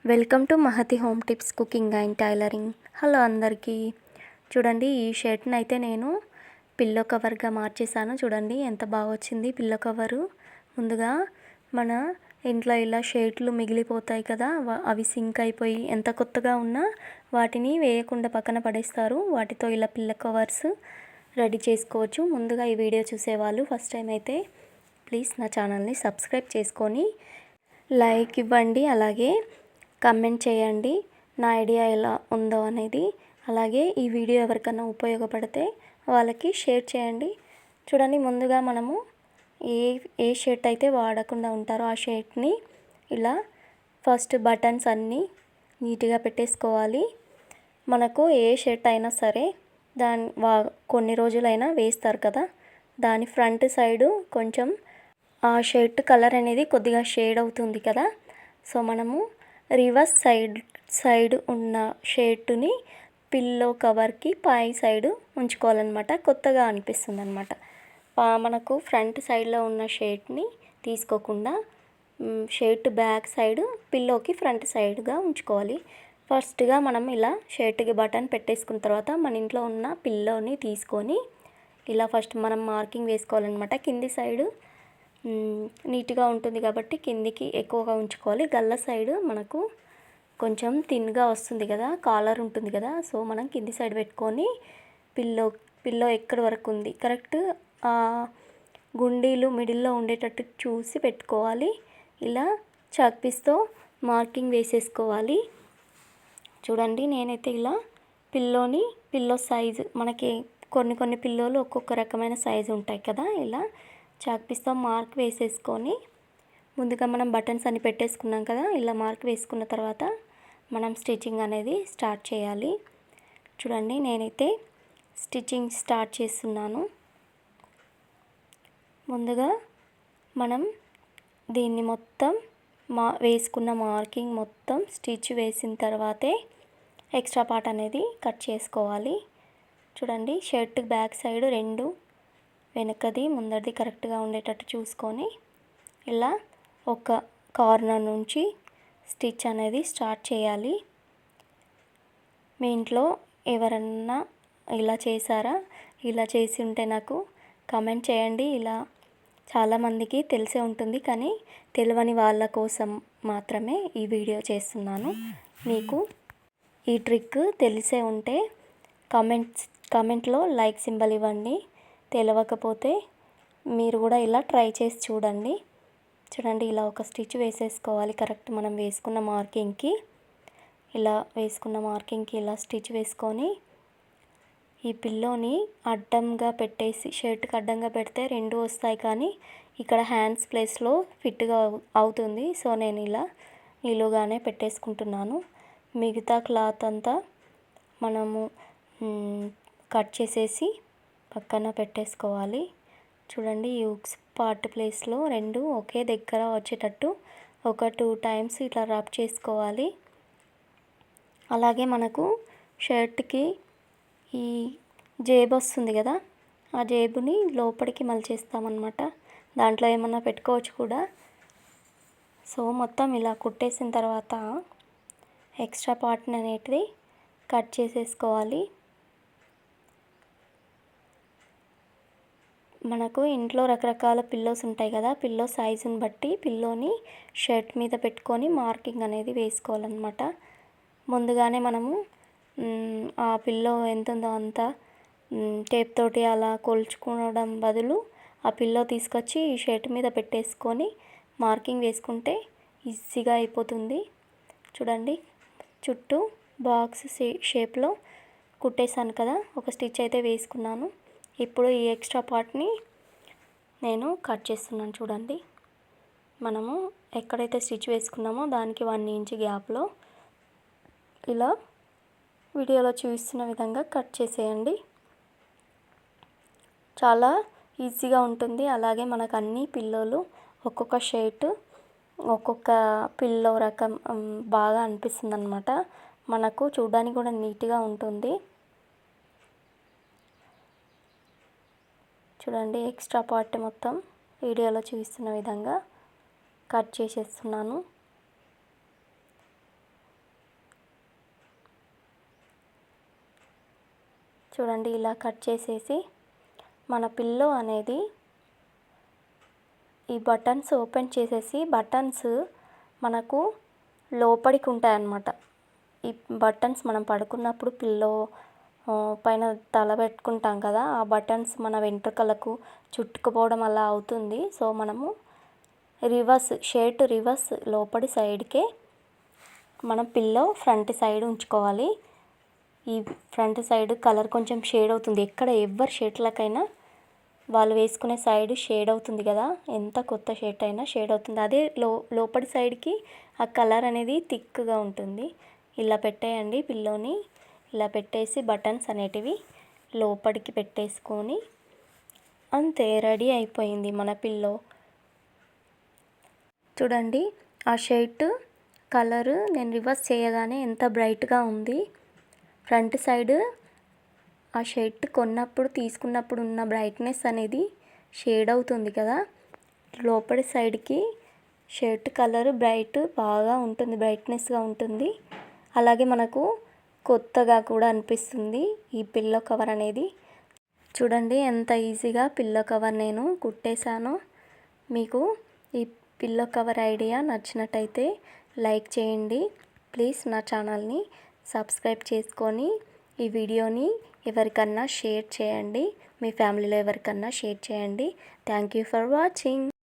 Welcome to Mahathi home tips cooking and tailoring. Hello అందరికీ. చూడండి, ఈ షర్ట్ని అయితే నేను పిల్లో కవర్గా మార్చేసాను. చూడండి ఎంత బాగా వచ్చింది పిల్లో కవరు. ముందుగా మన ఇంట్లో ఇలా షర్ట్లు మిగిలిపోతాయి కదా, అవి సింక్ అయిపోయి ఎంత కొత్తగా ఉన్నా వాటిని వేయకుండా పక్కన పడేస్తారు. వాటితో ఇలా పిల్లో కవర్స్ రెడీ చేసుకోవచ్చు. ముందుగా ఈ వీడియో చూసేవాళ్ళు ఫస్ట్ టైం అయితే ప్లీజ్ నా ఛానల్ని సబ్స్క్రైబ్ చేసుకొని లైక్ ఇవ్వండి, అలాగే కమెంట్ చేయండి నా ఐడియా ఎలా ఉందో అనేది. అలాగే ఈ వీడియో ఎవరికైనా ఉపయోగపడితే వాళ్ళకి షేర్ చేయండి. చూడండి, ముందుగా మనము ఏ షర్ట్ అయితే వాడకుండా ఉంటారో ఆ షర్ట్ని ఇలా ఫస్ట్ బటన్స్ అన్నీ నీట్గా పెట్టేసుకోవాలి. మనకు ఏ షర్ట్ అయినా సరే కొన్ని రోజులైనా వేస్తారు కదా, దాని ఫ్రంట్ సైడు కొంచెం ఆ షర్ట్ కలర్ అనేది కొద్దిగా షేడ్ అవుతుంది కదా. సో మనము రివర్స్ సైడ్ ఉన్న షర్టుని పిల్లో కవర్కి పై సైడు ఉంచుకోవాలన్నమాట. కొత్తగా అనిపిస్తుంది అనమాట. మనకు ఫ్రంట్ సైడ్లో ఉన్న షర్ట్ని తీసుకోకుండా షర్ట్ బ్యాక్ సైడ్ పిల్లోకి ఫ్రంట్ సైడ్గా ఉంచుకోవాలి. ఫస్ట్గా మనం ఇలా షర్ట్కి బటన్ పెట్టేసుకున్న తర్వాత మన ఇంట్లో ఉన్న పిల్లోని తీసుకొని ఇలా ఫస్ట్ మనం మార్కింగ్ వేసుకోవాలన్నమాట. కింది సైడు నీట్గా ఉంటుంది కాబట్టి కిందికి ఎక్కువగా ఉంచుకోవాలి. గల్ల సైడ్ మనకు కొంచెం థిన్గా వస్తుంది కదా, కాలర్ ఉంటుంది కదా, సో మనం కింది సైడ్ పెట్టుకొని పిల్లో ఎక్కడి వరకు ఉంది కరెక్ట్ గుండీలు మిడిల్లో ఉండేటట్టు చూసి పెట్టుకోవాలి. ఇలా చాక్ పీస్తో మార్కింగ్ వేసేసుకోవాలి. చూడండి, నేనైతే ఇలా పిల్లో సైజు మనకి కొన్ని పిల్లోలు ఒక్కొక్క రకమైన సైజు ఉంటాయి కదా, ఇలా చాక్ పీస్తో మార్క్ వేసేసుకొని ముందుగా మనం బటన్స్ అన్ని పెట్టేసుకున్నాం కదా, ఇలా మార్క్ వేసుకున్న తర్వాత మనం స్టిచ్చింగ్ అనేది స్టార్ట్ చేయాలి. చూడండి, నేనైతే స్టిచ్చింగ్ స్టార్ట్ చేస్తున్నాను. ముందుగా మనం దీన్ని మొత్తం వేసుకున్న మార్కింగ్ మొత్తం స్టిచ్ వేసిన తర్వాతే ఎక్స్ట్రా పార్ట్ అనేది కట్ చేసుకోవాలి. చూడండి, షర్ట్ బ్యాక్ సైడ్ రెండు వెనకది ముందరిది కరెక్ట్గా ఉండేటట్టు చూసుకొని ఇలా ఒక కార్నర్ నుంచి స్టిచ్ అనేది స్టార్ట్ చేయాలి. మీ ఇంట్లో ఎవరన్నా ఇలా చేశారా? ఇలా చేసి ఉంటే నాకు కమెంట్ చేయండి. ఇలా చాలామందికి తెలిసే ఉంటుంది, కానీ తెలియని వాళ్ళ కోసం మాత్రమే ఈ వీడియో చేస్తున్నాను. మీకు ఈ ట్రిక్ తెలిసే ఉంటే కమెంట్లో లైక్ సింబల్ ఇవ్వండి. తెలియకపోతే మీరు కూడా ఇలా ట్రై చేసి చూడండి. చూడండి, ఇలా ఒక స్టిచ్ వేసేసుకోవాలి కరెక్ట్ మనం వేసుకున్న మార్కింగ్కి. ఇలా వేసుకున్న మార్కింగ్కి ఇలా స్టిచ్ వేసుకొని ఈ పిల్లోని అడ్డంగా పెట్టేసి షర్ట్కి అడ్డంగా పెడితే రెండు వస్తాయి, కానీ ఇక్కడ హ్యాండ్స్ ప్లేస్లో ఫిట్గా అవుతుంది. సో నేను ఇలా నిలువుగానే పెట్టేసుకుంటున్నాను. మిగతా క్లాత్ అంతా మనము కట్ చేసేసి పక్కన పెట్టేసుకోవాలి. చూడండి, ఈ హుక్స్ పార్ట్ ప్లేస్లో రెండు ఒకే దగ్గర వచ్చేటట్టు ఒక 2 టైమ్స్ ఇట్లా రబ్ చేసుకోవాలి. అలాగే మనకు షర్ట్కి ఈ జేబు వస్తుంది కదా, ఆ జేబుని లోపలికి మలిచేస్తామన్నమాట. దాంట్లో ఏమన్నా పెట్టుకోవచ్చు కూడా. సో మొత్తం ఇలా కుట్టేసిన తర్వాత ఎక్స్ట్రా పార్ట్ని అనేటిది కట్ చేసేసుకోవాలి. మనకు ఇంట్లో రకరకాల పిల్లోస్ ఉంటాయి కదా, పిల్లో సైజుని బట్టి పిల్లోని షర్ట్ మీద పెట్టుకొని మార్కింగ్ అనేది వేసుకోవాలన్నమాట. ముందుగానే మనము ఆ పిల్లో ఎంత ఉందో అంత టేప్ తోటి అలా కొలుచుకోవడం బదులు ఆ పిల్లో తీసుకొచ్చి ఈ షర్ట్ మీద పెట్టేసుకొని మార్కింగ్ వేసుకుంటే ఈజీగా అయిపోతుంది. చూడండి, చుట్టూ బాక్స్ షేప్లో కుట్టేసాను కదా, ఒక స్టిచ్ అయితే వేసుకున్నాను. ఇప్పుడు ఈ ఎక్స్ట్రా పార్ట్ని నేను కట్ చేస్తున్నాను. చూడండి, మనము ఎక్కడైతే స్టిచ్ వేసుకున్నామో దానికి 1 ఇంచ్ గ్యాప్లో ఇలా వీడియోలో చూపిస్తున్న విధంగా కట్ చేసేయండి. చాలా ఈజీగా ఉంటుంది. అలాగే మనకు అన్ని పిల్లోలు ఒక్కొక్క షర్ట్ ఒక్కొక్క పిల్లో రకం బాగా అనిపిస్తుంది అన్నమాట. మనకు చూడడానికి కూడా నీట్గా ఉంటుంది. చూడండి, ఎక్స్ట్రా పార్ట్ మొత్తం వీడియోలో చూపిస్తున్న విధంగా కట్ చేసేస్తున్నాను. చూడండి ఇలా కట్ చేసేసి మన పిల్లో అనేది ఈ బటన్స్ ఓపెన్ చేసేసి బటన్స్ మనకు లోపలికి ఉంటాయన్నమాట. ఈ బటన్స్ మనం పడుకున్నప్పుడు పిల్లో పైన తల పెట్టుకుంటాం కదా, ఆ బటన్స్ మన వెంట్రుకలకు చుట్టుకుపోవడం అలా అవుతుంది. సో మనము షర్ట్ రివర్స్ లోపలి సైడ్కే మనం పిల్లో ఫ్రంట్ సైడ్ ఉంచుకోవాలి. ఈ ఫ్రంట్ సైడ్ కలర్ కొంచెం షేడ్ అవుతుంది. ఎవరి షర్ట్లకైనా వాళ్ళు వేసుకునే సైడ్ షేడ్ అవుతుంది కదా, ఎంత కొత్త షర్ట్ అయినా షేడ్ అవుతుంది. అదే లోపలి సైడ్కి ఆ కలర్ అనేది థిక్గా ఉంటుంది. ఇలా పెట్టేయండి పిల్లోని. ఇలా పెట్టేసి బటన్స్ అనేటివి లోపలికి పెట్టేసుకొని అంతే, రెడీ అయిపోయింది మన పిల్లో. చూడండి ఆ షర్ట్ కలరు నేను రివర్స్ చేయగానే ఎంత బ్రైట్గా ఉంది. ఫ్రంట్ సైడ్ ఆ షర్ట్ తీసుకున్నప్పుడు ఉన్న బ్రైట్నెస్ అనేది షేడ్ అవుతుంది కదా, లోపలి సైడ్కి షర్ట్ కలర్ బాగా ఉంటుంది, బ్రైట్నెస్గా ఉంటుంది. అలాగే మనకు కొత్తగా కూడా అనిపిస్తుంది ఈ పిల్లో కవర్ అనేది. చూడండి ఎంత ఈజీగా పిల్లో కవర్ నేను కుట్టేశానో. మీకు ఈ పిల్లో కవర్ ఐడియా నచ్చినట్టయితే లైక్ చేయండి. ప్లీజ్ నా ఛానల్ని సబ్స్క్రైబ్ చేసుకొని ఈ వీడియోని ఎవరికన్నా షేర్ చేయండి. మీ ఫ్యామిలీలో ఎవరికన్నా షేర్ చేయండి. Thank you for watching.